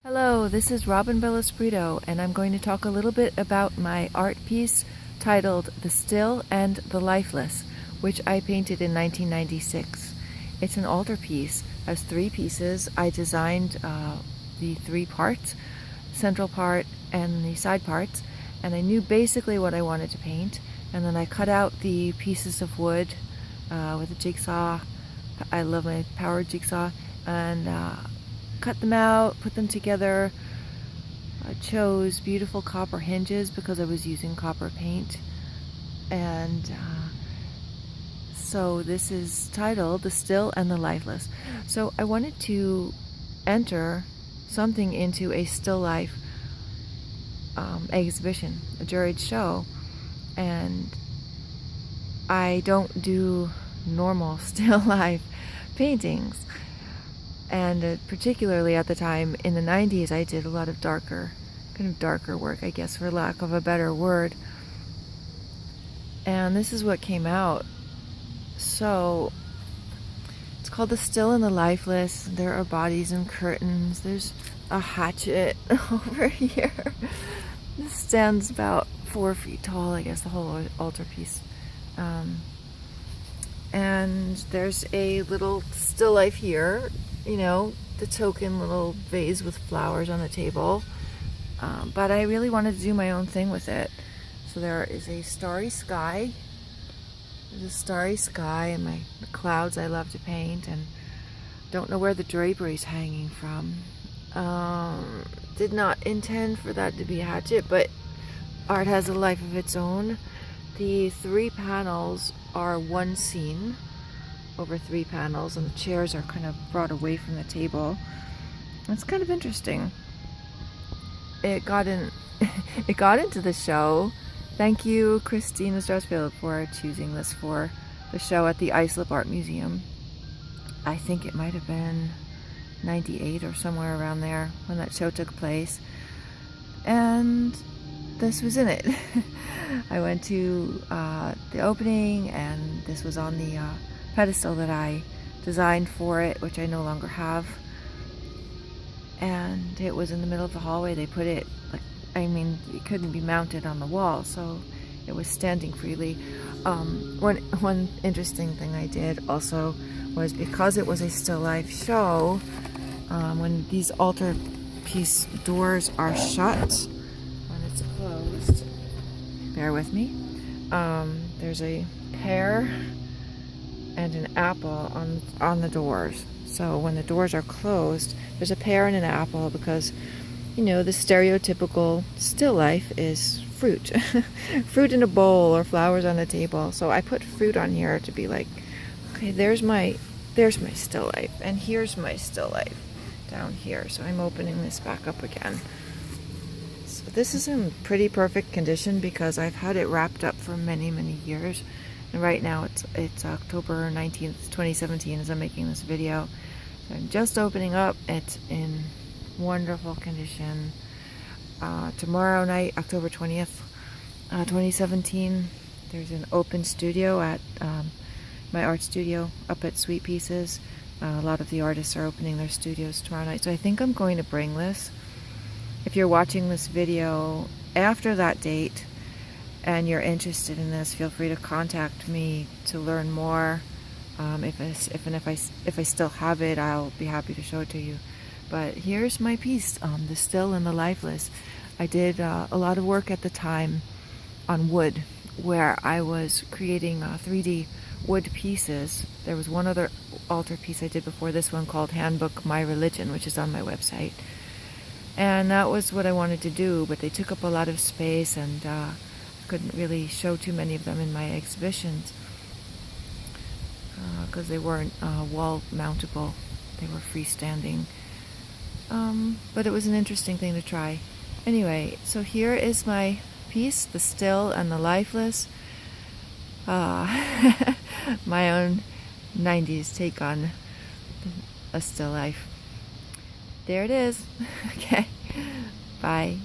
Hello, this is Robyn Bellospirito, and I'm going to talk a little bit about my art piece titled The Still and the Lifeless, which I painted in 1996. It's an altarpiece, has 3 pieces. I designed the 3 parts, central part and the side parts, and I knew basically what I wanted to paint, and then I cut out the pieces of wood with a jigsaw. I love my power jigsaw, and cut them out, put them together. I chose beautiful copper hinges because I was using copper paint, and so this is titled The Still and the Lifeless. So I wanted to enter something into a still life exhibition, a juried show, and I don't do normal still life paintings. And particularly at the time in the 90s, I did a lot of darker work, I guess, for lack of a better word. And this is what came out. So it's called The Still and the Lifeless. There are bodies and curtains. There's a hatchet over here. This stands about 4 feet tall, I guess, the whole altarpiece. And there's a little still life here, you know, the token little vase with flowers on the table. But I really wanted to do my own thing with it. So there is a starry sky. There's a starry sky and the clouds I love to paint, and don't know where the drapery is hanging from. Did not intend for that to be a hatchet, but art has a life of its own. The 3 panels are one scene over 3 panels, and the chairs are kind of brought away from the table. It's kind of interesting. It got into the show. Thank you, Christina Strassfield, for choosing this for the show at the Islip Art Museum. I think it might have been 98 or somewhere around there when that show took place. And this was in it. I went to the opening, and this was on the pedestal that I designed for it, which I no longer have. And it was in the middle of the hallway. They put it, it couldn't be mounted on the wall, so it was standing freely. One interesting thing I did also was, because it was a still life show, when these altarpiece doors are shut, when it's closed, bear with me, there's a pear and an apple on the doors. So when the doors are closed, there's a pear and an apple because, you know, the stereotypical still life is fruit. Fruit in a bowl or flowers on a table. So I put fruit on here to be like, okay, there's my still life, and here's my still life down here. So I'm opening this back up again. So this is in pretty perfect condition because I've had it wrapped up for many, many years. And right now it's October 19th, 2017 as I'm making this video. So I'm just opening up. It's in wonderful condition. Tomorrow night, October 20th, 2017, there's an open studio at my art studio up at Sweet Pieces. A lot of the artists are opening their studios tomorrow night. So I think I'm going to bring this. If you're watching this video after that date and you're interested in this, feel free to contact me to learn more. If I still have it, I'll be happy to show it to you. But here's my piece, The Still and the Lifeless. I did a lot of work at the time on wood, where I was creating 3D wood pieces. There was one other altar piece I did before this one called Handbook My Religion, which is on my website. And that was what I wanted to do, but they took up a lot of space, and couldn't really show too many of them in my exhibitions because they weren't wall mountable. They were freestanding. But it was an interesting thing to try. Anyway, so here is my piece, The Still and the Lifeless. My own 90s take on a still life. There it is. Okay. Bye.